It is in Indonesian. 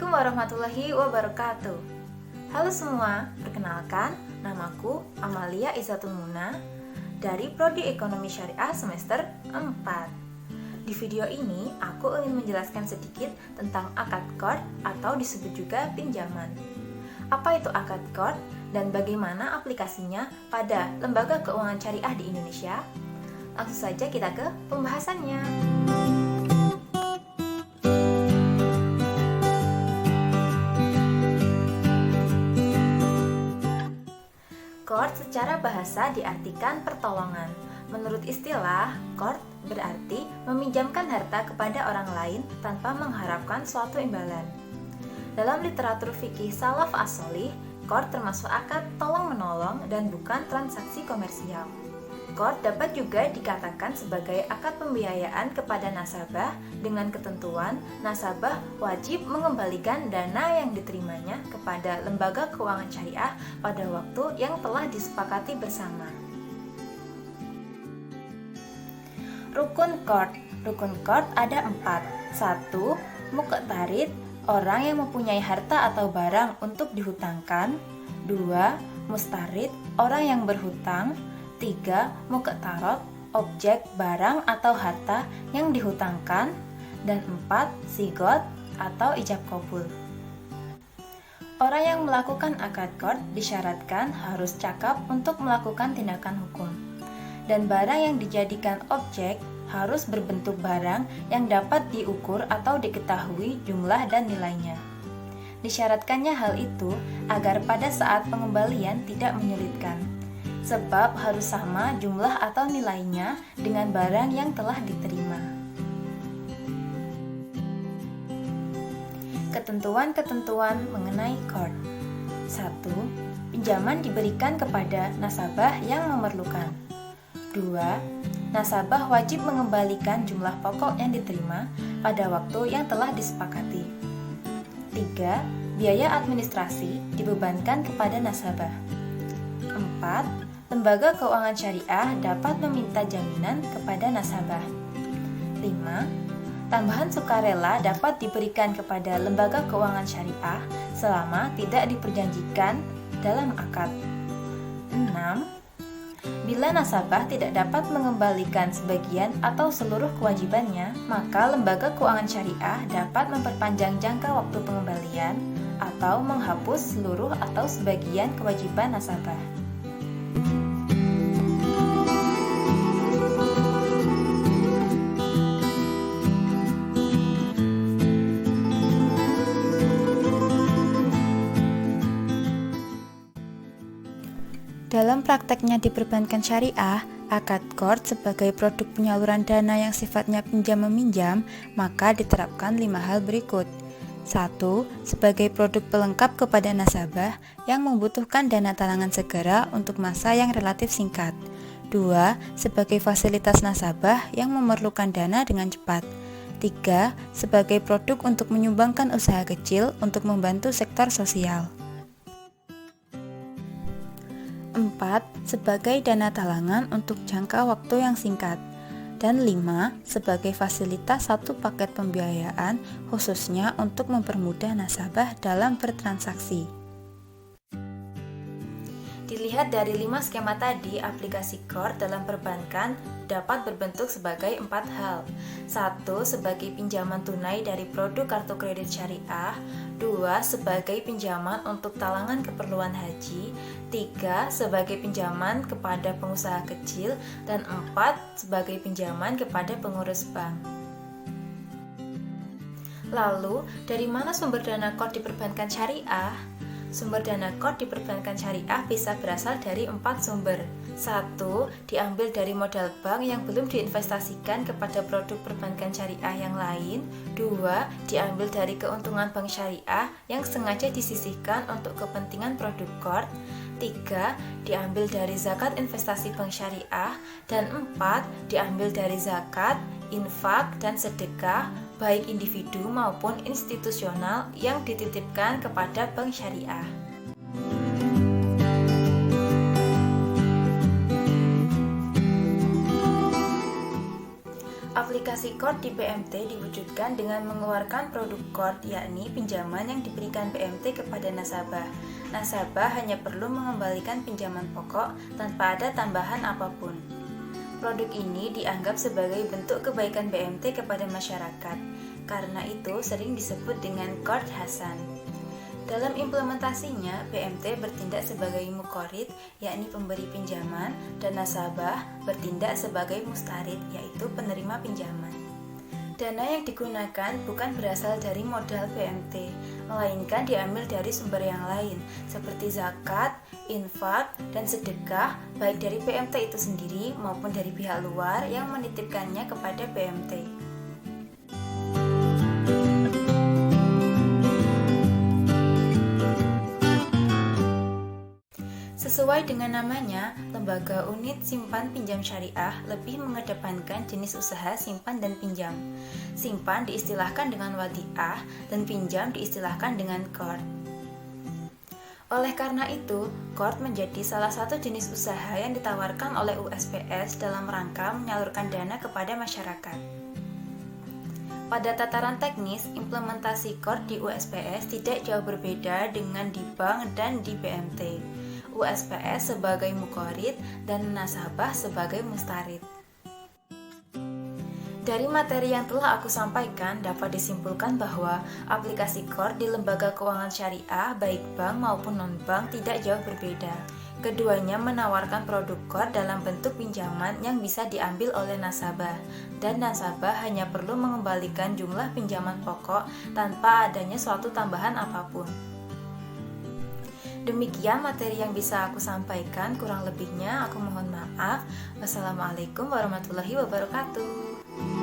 Assalamualaikum warahmatullahi wabarakatuh. Halo semua, perkenalkan, namaku Amalia Izzatul Muna dari Prodi Ekonomi Syariah semester 4. Di video ini, aku ingin menjelaskan sedikit tentang akad qard atau disebut juga pinjaman. Apa itu akad qard dan bagaimana aplikasinya pada lembaga keuangan syariah di Indonesia? Langsung saja kita ke pembahasannya. Qard secara bahasa diartikan pertolongan. Menurut istilah, qard berarti meminjamkan harta kepada orang lain tanpa mengharapkan suatu imbalan. Dalam literatur fikih salaf as-shalih, qard termasuk akad tolong-menolong dan bukan transaksi komersial. Qard dapat juga dikatakan sebagai akad pembiayaan kepada nasabah dengan ketentuan nasabah wajib mengembalikan dana yang diterimanya kepada lembaga keuangan syariah pada waktu yang telah disepakati bersama. Rukun qard ada 4. 1. Muqtarid, orang yang mempunyai harta atau barang untuk dihutangkan. 2. Mustarid, orang yang berhutang. 3. Muqtarad, objek, barang, atau harta yang dihutangkan. Dan 4. Sigot atau ijab qabul. Orang yang melakukan akad qard disyaratkan harus cakap untuk melakukan tindakan hukum. Dan barang yang dijadikan objek harus berbentuk barang yang dapat diukur atau diketahui jumlah dan nilainya. Disyaratkannya hal itu agar pada saat pengembalian tidak menyulitkan, sebab harus sama jumlah atau nilainya dengan barang yang telah diterima. Ketentuan-ketentuan mengenai qard. 1. Pinjaman diberikan kepada nasabah yang memerlukan. 2. Nasabah wajib mengembalikan jumlah pokok yang diterima pada waktu yang telah disepakati. 3. Biaya administrasi dibebankan kepada nasabah. 4. Lembaga keuangan syariah dapat meminta jaminan kepada nasabah. 5. Tambahan sukarela dapat diberikan kepada lembaga keuangan syariah selama tidak diperjanjikan dalam akad. 6. Bila nasabah tidak dapat mengembalikan sebagian atau seluruh kewajibannya, maka lembaga keuangan syariah dapat memperpanjang jangka waktu pengembalian atau menghapus seluruh atau sebagian kewajiban nasabah. Dalam prakteknya di perbankan syariah, akad qard sebagai produk penyaluran dana yang sifatnya pinjam-meminjam, maka diterapkan 5 hal berikut. 1. Sebagai produk pelengkap kepada nasabah yang membutuhkan dana talangan segera untuk masa yang relatif singkat. 2. Sebagai fasilitas nasabah yang memerlukan dana dengan cepat. 3. Sebagai produk untuk menyumbangkan usaha kecil untuk membantu sektor sosial. 4. Sebagai dana talangan untuk jangka waktu yang singkat. Dan 5. Sebagai fasilitas satu paket pembiayaan khususnya untuk mempermudah nasabah dalam bertransaksi. Dilihat dari 5 skema tadi, aplikasi qard dalam perbankan dapat berbentuk sebagai 4 hal. 1. Sebagai pinjaman tunai dari produk kartu kredit syariah. 2. Sebagai pinjaman untuk talangan keperluan haji. 3. Sebagai pinjaman kepada pengusaha kecil. Dan 4. Sebagai pinjaman kepada pengurus bank. Lalu, dari mana sumber dana qard di perbankan syariah? Sumber dana qard di perbankan syariah bisa berasal dari 4 sumber. 1. Diambil dari modal bank yang belum diinvestasikan kepada produk perbankan syariah yang lain. 2. Diambil dari keuntungan bank syariah yang sengaja disisihkan untuk kepentingan produk qard. 3. Diambil dari zakat investasi bank syariah. Dan 4. Diambil dari zakat, infak, dan sedekah baik individu maupun institusional yang dititipkan kepada bank syariah. Aplikasi Qord di PMT diwujudkan dengan mengeluarkan produk Qord, yakni pinjaman yang diberikan PMT kepada nasabah. Nasabah hanya perlu mengembalikan pinjaman pokok tanpa ada tambahan apapun. Produk ini dianggap sebagai bentuk kebaikan PMT kepada masyarakat. Karena itu sering disebut dengan Qord Hasan. Dalam implementasinya, PMT bertindak sebagai muqorrid, yakni pemberi pinjaman, dan nasabah bertindak sebagai mustarid, yaitu penerima pinjaman. Dana yang digunakan bukan berasal dari modal PMT, melainkan diambil dari sumber yang lain, seperti zakat, infak, dan sedekah, baik dari PMT itu sendiri maupun dari pihak luar yang menitipkannya kepada PMT. Sesuai dengan namanya, Lembaga Unit Simpan Pinjam Syariah lebih mengedepankan jenis usaha simpan dan pinjam. Simpan diistilahkan dengan wadi'ah dan pinjam diistilahkan dengan qord. Oleh karena itu, qord menjadi salah satu jenis usaha yang ditawarkan oleh USPS dalam rangka menyalurkan dana kepada masyarakat. Pada tataran teknis, implementasi qord di USPS tidak jauh berbeda dengan di bank dan di PMT. USPS sebagai muqorrid dan nasabah sebagai mustarid. Dari materi yang telah aku sampaikan dapat disimpulkan bahwa aplikasi qord di lembaga keuangan syariah baik bank maupun non-bank tidak jauh berbeda. Keduanya menawarkan produk qord dalam bentuk pinjaman yang bisa diambil oleh nasabah, dan nasabah hanya perlu mengembalikan jumlah pinjaman pokok tanpa adanya suatu tambahan apapun. Demikian materi yang bisa aku sampaikan, kurang lebihnya aku mohon maaf. Wassalamualaikum warahmatullahi wabarakatuh.